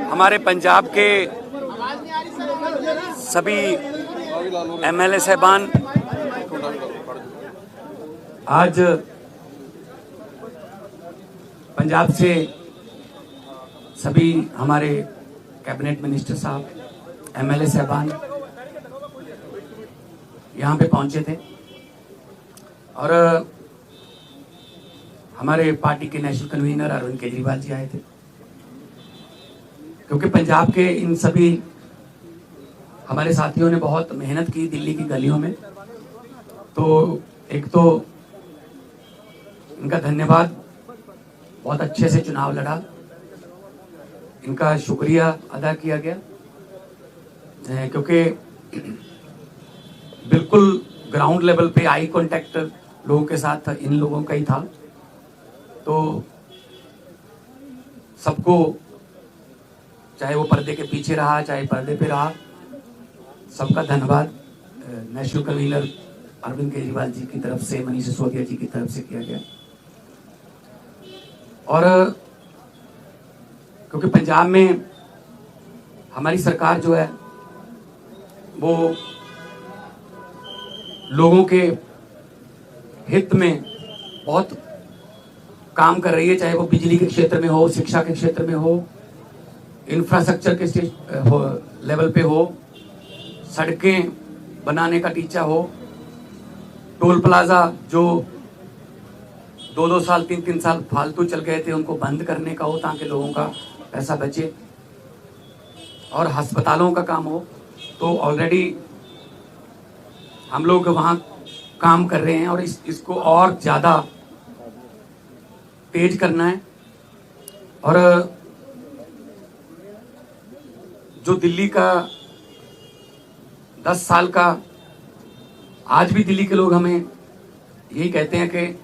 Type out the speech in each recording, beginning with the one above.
हमारे पंजाब के सभी एमएलए साहबान आज पंजाब से सभी हमारे कैबिनेट मिनिस्टर साहब, एमएलए साहबान यहाँ पे पहुंचे थे और हमारे पार्टी के नेशनल कन्वीनर अरविंद केजरीवाल जी आए थे, क्योंकि पंजाब के इन सभी हमारे साथियों ने बहुत मेहनत की दिल्ली की गलियों में। तो एक तो इनका धन्यवाद, बहुत अच्छे से चुनाव लड़ा, इनका शुक्रिया अदा किया गया, क्योंकि बिल्कुल ग्राउंड लेवल पे आई कांटेक्ट लोगों के साथ इन लोगों का ही था। तो सबको, चाहे वो पर्दे के पीछे रहा चाहे पर्दे पे रहा, सबका धन्यवाद नेशनल कन्वीनर अरविंद केजरीवाल जी की तरफ से, मनीष सिसोदिया जी की तरफ से किया गया। और क्योंकि पंजाब में हमारी सरकार जो है वो लोगों के हित में बहुत काम कर रही है, चाहे वो बिजली के क्षेत्र में हो, शिक्षा के क्षेत्र में हो, इंफ्रास्ट्रक्चर के लेवल पे हो, सड़कें बनाने का टीचा हो, टोल प्लाजा जो 2-2 साल 3-3 साल फालतू चल गए थे उनको बंद करने का हो ताकि लोगों का पैसा बचे, और अस्पतालों का काम हो। तो ऑलरेडी हम लोग वहाँ काम कर रहे हैं और इसको और ज़्यादा तेज करना है। और जो दिल्ली का 10 साल का, आज भी दिल्ली के लोग हमें यही कहते हैं कि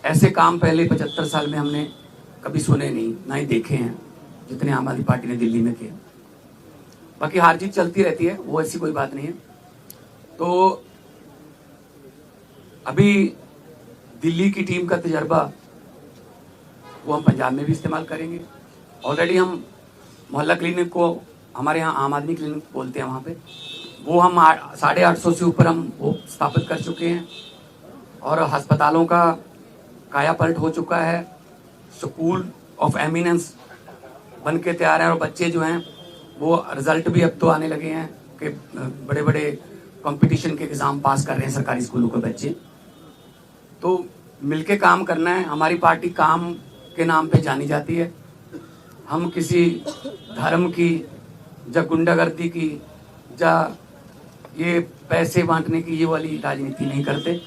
ऐसे काम पहले 75 साल में हमने कभी सुने नहीं, ना ही देखे हैं जितने आम आदमी पार्टी ने दिल्ली में किए। बाकी हार जीत चलती रहती है, वो ऐसी कोई बात नहीं है। तो अभी दिल्ली की टीम का तजर्बा वो हम पंजाब में भी इस्तेमाल करेंगे। ऑलरेडी हम मोहल्ला क्लिनिक को, हमारे यहाँ आम आदमी क्लिनिक बोलते हैं, वहाँ पे वो हम 850 से ऊपर हम वो स्थापित कर चुके हैं। और अस्पतालों का काया पलट हो चुका है, स्कूल ऑफ एमिनेंस बन के तैयार हैं, और बच्चे जो हैं वो रिजल्ट भी अब तो आने लगे हैं कि बड़े बड़े कंपटीशन के एग्ज़ाम पास कर रहे हैं सरकारी स्कूलों के बच्चे। तो मिलके काम करना है। हमारी पार्टी काम के नाम पे जानी जाती है। हम किसी धर्म की या गुंडागर्दी की या ये पैसे बांटने की ये वाली राजनीति नहीं करते।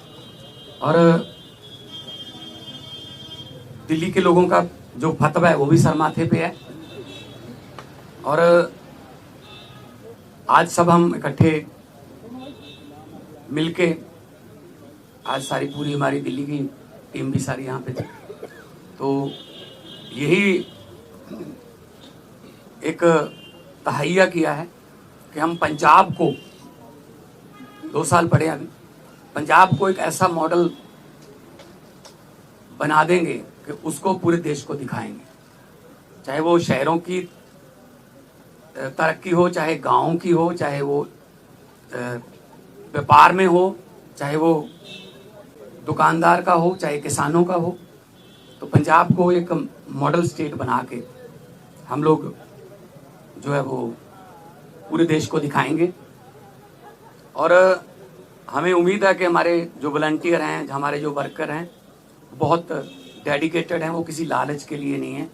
और दिल्ली के लोगों का जो फतवा है वो भी सर माथे पे है। और आज सब हम इकट्ठे मिलके, आज सारी पूरी हमारी दिल्ली की टीम भी सारी यहाँ पे थी, तो यही एक तहैया किया है कि हम पंजाब को 2 साल पड़े, अभी पंजाब को एक ऐसा मॉडल बना देंगे कि उसको पूरे देश को दिखाएंगे। चाहे वो शहरों की तरक्की हो, चाहे गाँव की हो, चाहे वो व्यापार में हो, चाहे वो दुकानदार का हो, चाहे किसानों का हो। तो पंजाब को एक मॉडल स्टेट बना के हम लोग जो है वो पूरे देश को दिखाएंगे। और हमें उम्मीद है कि हमारे जो वॉलंटियर हैं, हमारे जो वर्कर हैं, बहुत डेडिकेटेड हैं। वो किसी लालच के लिए नहीं है,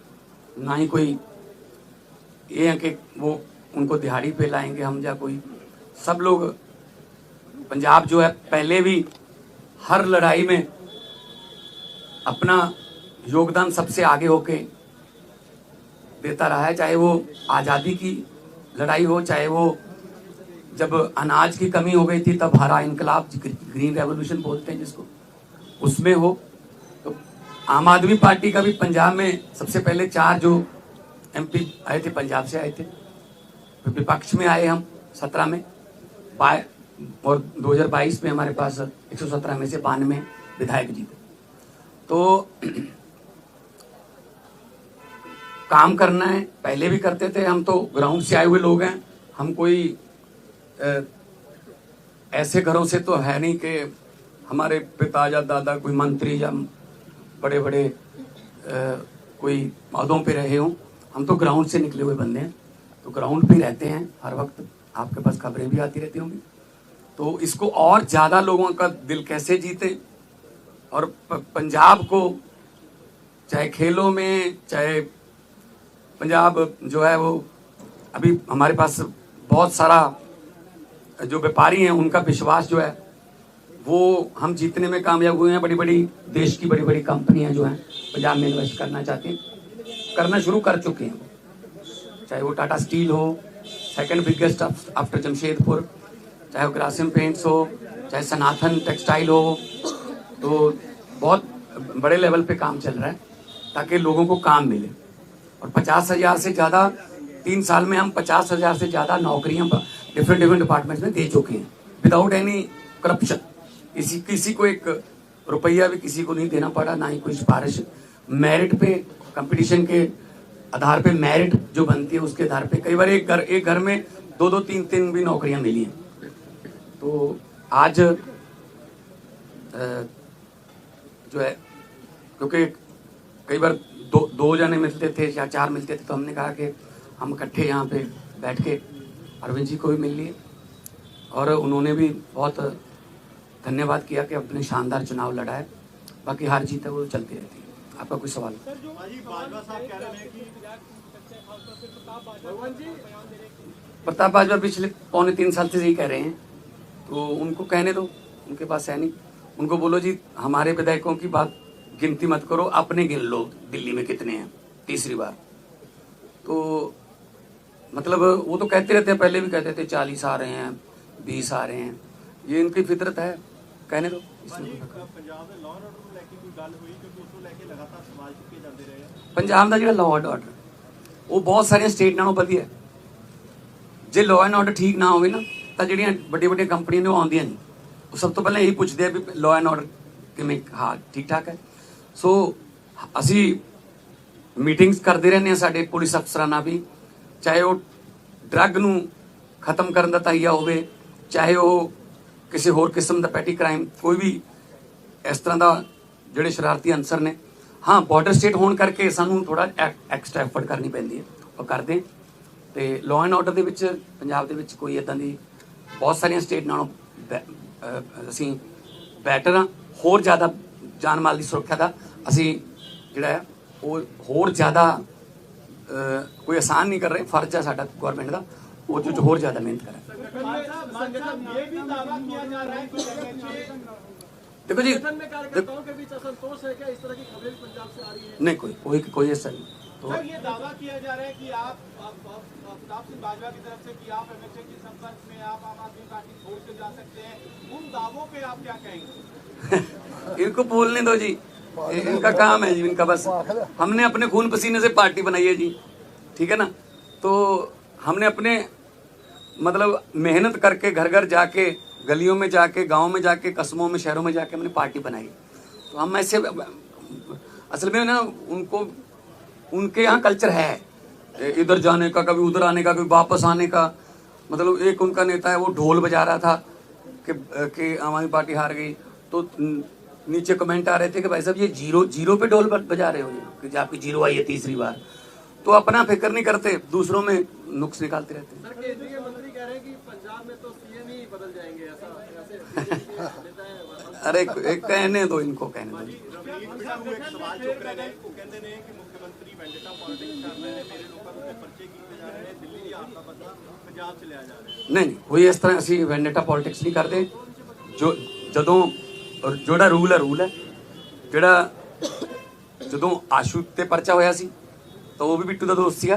ना ही कोई ये है कि वो उनको दिहाड़ी पे लाएंगे हम या कोई। सब लोग, पंजाब जो है पहले भी हर लड़ाई में अपना योगदान सबसे आगे होके देता रहा है, चाहे वो आज़ादी की लड़ाई हो, चाहे वो जब अनाज की कमी हो गई थी तब हरा इनकलाब, ग्रीन रेवोल्यूशन बोलते हैं जिसको, उसमें हो। तो आम आदमी पार्टी का भी पंजाब में सबसे पहले 4 जो एमपी आए थे पंजाब से आए थे, विपक्ष में आए हम 17 में, और 2022 में हमारे पास 117 में से 92 विधायक जीते। तो काम करना है, पहले भी करते थे। हम तो ग्राउंड से आए हुए लोग हैं, हम कोई ऐसे घरों से तो है नहीं कि हमारे पिता या दादा कोई मंत्री या बड़े बड़े कोई पदों पे रहे हों। हम तो ग्राउंड से निकले हुए बंदे हैं, तो ग्राउंड पे रहते हैं हर वक्त। आपके पास खबरें भी आती रहती होंगी। तो इसको और ज़्यादा लोगों का दिल कैसे जीते, और पंजाब को चाहे खेलों में, चाहे पंजाब जो है वो अभी हमारे पास बहुत सारा जो व्यापारी हैं उनका विश्वास जो है वो हम जीतने में कामयाब हुए हैं। बड़ी बड़ी देश की बड़ी बड़ी कंपनियां जो हैं पंजाब में इन्वेस्ट करना चाहती हैं, करना शुरू कर चुके हैं। चाहे वो टाटा स्टील हो, सेकंड बिगेस्ट आफ्टर जमशेदपुर, चाहे वो ग्रासिम पेंट्स हो, चाहे सनातन टेक्सटाइल हो, तो बहुत बड़े लेवल पे काम चल रहा है ताकि लोगों को काम मिले। और 50,000 से ज़्यादा 3 साल में हम 50,000 से ज़्यादा नौकरियां डिफरेंट डिपार्टमेंट्स में दे चुके हैं विदाउट एनी करप्शन। किसी को एक रुपया भी किसी को नहीं देना पड़ा, ना ही कोई सिफारिश। मेरिट पे, कंपटीशन के आधार पे मेरिट जो बनती है उसके आधार पे कई बार एक घर में 2-2, 3-3 भी नौकरियां मिली हैं। तो आज जो है, क्योंकि कई बार दो जने मिलते थे या 4 मिलते थे, तो हमने कहा कि हम इकट्ठे यहाँ पे बैठ के अरविंद जी को भी मिल लिए, और उन्होंने भी बहुत धन्यवाद किया कि अपने शानदार चुनाव लड़ा है। बाकी हार जीत है वो चलती रहती है। आपका कोई सवाल? प्रताप बाजवा पिछले 2.25-3 साल से यही कह रहे हैं, तो उनको कहने दो, उनके पास है नहीं। उनको बोलो जी हमारे विधायकों की बात गिनती मत करो, अपने गिन लो दिल्ली में कितने हैं तीसरी बार। तो मतलब वो तो कहते रहते हैं, पहले भी कहते थे 40 आ रहे हैं, 20 आ रहे हैं, ये इनकी फितरत है, कहने दो। पंजाब का जो लॉ एंड ऑर्डर वो बहुत सारिया स्टेट नालों वधिया है। जे लॉ एंड ऑर्डर ठीक ना होवे ना, तो ਜਿਹੜੀਆਂ ਵੱਡੀਆਂ ਕੰਪਨੀਆਂ ਨੇ ਉਹ ਆਉਂਦੀਆਂ ਨਹੀਂ। ਉਹ ਸਭ ਤੋਂ ਪਹਿਲਾਂ ਇਹੀ ਪੁੱਛਦੇ ਆ ਵੀ ਲॉ एंड ऑर्डर ਕਿਵੇਂ, ਹਾਂ ਠੀਕ ਠਾਕ ਹੈ। ਸੋ ਅਸੀਂ ਮੀਟਿੰਗਸ ਕਰਦੇ ਰਹਿੰਦੇ ਹਾਂ ਸਾਡੇ ਪੁਲਿਸ ਅਫਸਰਾਂ ਨਾਲ ਵੀ, ਚਾਹੇ ਉਹ ਡਰੱਗ ਨੂੰ ਖਤਮ ਕਰਨ ਦਾ ਤਾਈਆ ਹੋਵੇ, ਚਾਹੇ ਉਹ ਕਿਸੇ ਹੋਰ ਕਿਸਮ ਦਾ ਪੈਟੀ ਕ੍ਰਾइम, कोई भी इस तरह का ਜਿਹੜੇ शरारती अंसर ने। हाँ बॉर्डर स्टेट होने करके सानू थोड़ा एक्सट्रा एफर्ट करनी पैंदी है, और करते तो लॉ एंड ऑर्डर के पंजाब के कोई इदां दी बहुत सारिया स्टेट नालों असी बैटर हाँ। होर ज़्यादा जान माल की सुरक्षा का असी जिहड़ा है वो होर ज़्यादा कोई आसान नहीं कर रहे, फर्ज है साडा गौरमेंट का वो जो होर ज़्यादा मेहनत करें। देखो जी, नहीं कोई ऐसा नहीं। तो सर ये दावा किया जा रहा है कि आप प्रताप सिंह बाजवा की तरफ से कि आप एमएचए के संपर्क में, आप आम आदमी पार्टी छोड़ के जा सकते हैं, उन दावों पे आप क्या कहेंगे? इनको बोलने दो जी, इनका काम है जी, इनका बस। हमने अपने खून पसीने से पार्टी बनाई है जी, ठीक है ना। तो हमने अपने मतलब मेहनत करके घर घर जाके, गलियों में जाके, गाँव में जाके, कस्बों में, शहरों में जाके हमने पार्टी बनाई। तो हम ऐसे असल में ना उनके यहाँ कल्चर है इधर जाने का, कभी उधर आने का, कभी वापस आने का। मतलब एक उनका नेता है वो ढोल बजा रहा था कि आम आदमी पार्टी हार गई, तो नीचे कमेंट आ रहे थे कि भाई साहब ये जीरो पे ढोल बजा रहे हो कि आपकी जीरो आई है तीसरी बार। तो अपना फिक्र नहीं करते, दूसरों में नुक्स निकालते रहते हैं। सर केंद्रीय मंत्री कह रहे हैं कि पंजाब में तो सीएम ही बदल जाएंगे, ऐसा अरे एक कहने दो, इनको कहने दो। नहीं कोई इस तरह असी वेंडेटा पॉलिटिक्स नहीं करते। जोड़ा रूल है जोड़ा जो आशू ते परचा होया सी तो वो भी बिट्टू का दोस्त सीगा,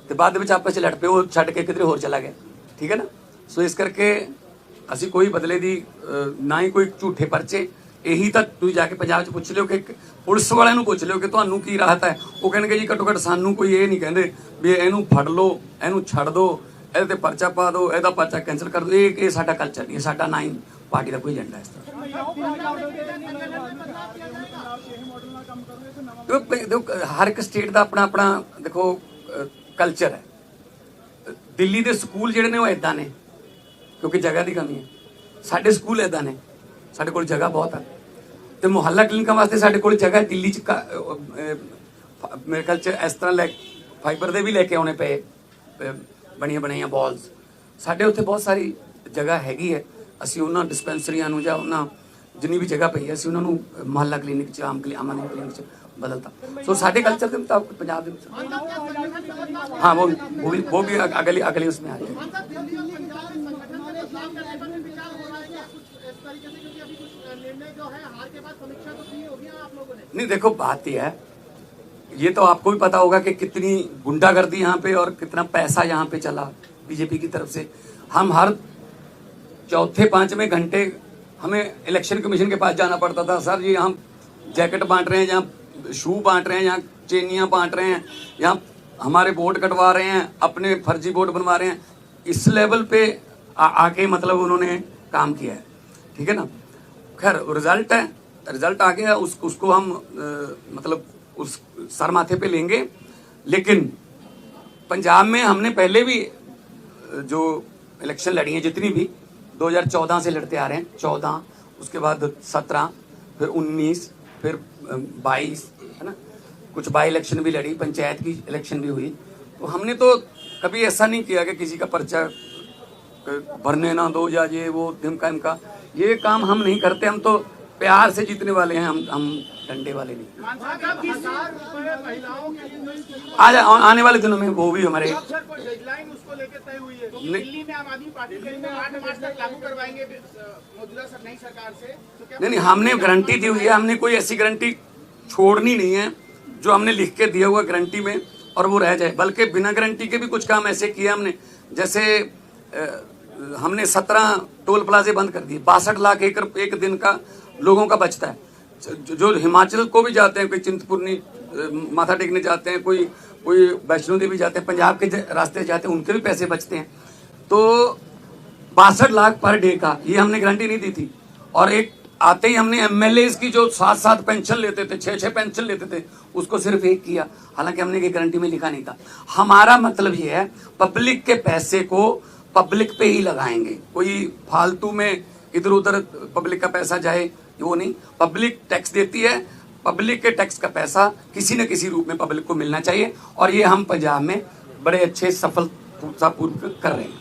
तो बाद में आपस लड़ पे वो छड़ के किधरे होर चला गया, ठीक है ना। सो इस करके असी कोई बदले दी ना ही कोई झूठे परचे। यही तो तुम जाके पंजाब च पुछ लियो कि पुलिस वाले नूं पुछ लियो कि तुहानूं की राहत है, वो कहणगे जी घट्टो घट्ट सानूं कोई ये नहीं कहंदे भी इहनूं फड़ लो, इहनूं छड़ दो, इहदे ते परचा पा दो, इहदा परचा कैंसल कर दो। ये साडा कल्चर नहीं है, साडा ना ही पार्टी का कोई एजेंडा इस तरह। देखो हर एक स्टेट का अपना अपना देखो कल्चर है। दिल्ली के स्कूल जिहड़े ने वो इदां ने क्योंकि जगह की कमी है। साडे स्कूल इदां ने, साडे कोल जगह बहुत है। तो मुहल्ला क्लिनिकां वास्ते साडे कोल जगह है। दिल्ली मेरे ख्याल च इस तरह फाइबर दे भी लैके आने पे बनिया बनाइया बॉल्स। साडे उत्थे बहुत सारी जगह हैगी है। असीं उन्हां डिस्पेंसरियां नूं जां उन्हां जिन्नी भी जगह पई है असीं उन्हां नूं मुहल्ला क्लिनिक च आम क्लिनिक च बदलता। सो साडे कल्चर के मुताबिक पंजाब दे हाँ वो भी अगले उसमें आ जाएगा। नहीं देखो बात यह है, ये तो आपको भी पता होगा कि कितनी गुंडागर्दी यहाँ पे और कितना पैसा यहाँ पे चला बीजेपी की तरफ से। हम हर चौथे पांचवें घंटे हमें इलेक्शन कमीशन के पास जाना पड़ता था। सर जी हम जैकेट बांट रहे हैं, यहाँ शू बांट रहे हैं, यहाँ चेनियाँ बांट रहे हैं, यहाँ हमारे वोट कटवा रहे हैं, अपने फर्जी वोट बनवा रहे हैं। इस लेवल पे आके मतलब उन्होंने काम किया है। ठीक है ना। खैर रिजल्ट है, रिजल्ट आ गया, उसको हम मतलब उस सर माथे पे लेंगे। लेकिन पंजाब में हमने पहले भी जो इलेक्शन लड़ी हैं जितनी भी 2014 से लड़ते आ रहे हैं, 14 उसके बाद 17 फिर 19 फिर 22 है ना। कुछ बाई इलेक्शन भी लड़ी, पंचायत की इलेक्शन भी हुई। तो हमने तो कभी ऐसा नहीं किया कि किसी का पर्चा भरने ना दो या ये वो धिमका इमका, ये काम हम नहीं करते। हम तो प्यार से जीतने वाले हैं, हम डंडे वाले नहीं। आज आने वाले दिनों में वो भी हमारे नहीं हमने गारंटी दी हुई है। हमने कोई ऐसी गारंटी छोड़नी नहीं है जो हमने लिख के दिया हुआ गारंटी में और वो रह जाए। बल्कि बिना गारंटी के भी कुछ काम ऐसे किए हमने, जैसे हमने 17 टोल प्लाजे बंद कर दिए। 62 लाख एकड़ एक दिन का लोगों का बचता है। जो हिमाचल को भी जाते हैं, कोई चिंतपूर्णी माथा टेकने जाते हैं, कोई वैष्णो देवी जाते हैं, पंजाब के रास्ते जाते हैं, उनके भी पैसे बचते हैं। तो 62 लाख पर डे का ये हमने गारंटी नहीं दी थी। और एक आते ही हमने एमएलए की जो 7-7 पेंशन लेते थे, 6-6 पेंशन लेते थे, उसको सिर्फ एक किया। हालांकि हमने ये गारंटी में लिखा नहीं था। हमारा मतलब ये है पब्लिक के पैसे को पब्लिक पे ही लगाएंगे। कोई फालतू में इधर उधर पब्लिक का पैसा जाए वो नहीं। पब्लिक टैक्स देती है, पब्लिक के टैक्स का पैसा किसी न किसी रूप में पब्लिक को मिलना चाहिए। और ये हम पंजाब में बड़े अच्छे सफलतापूर्वक कर रहे हैं।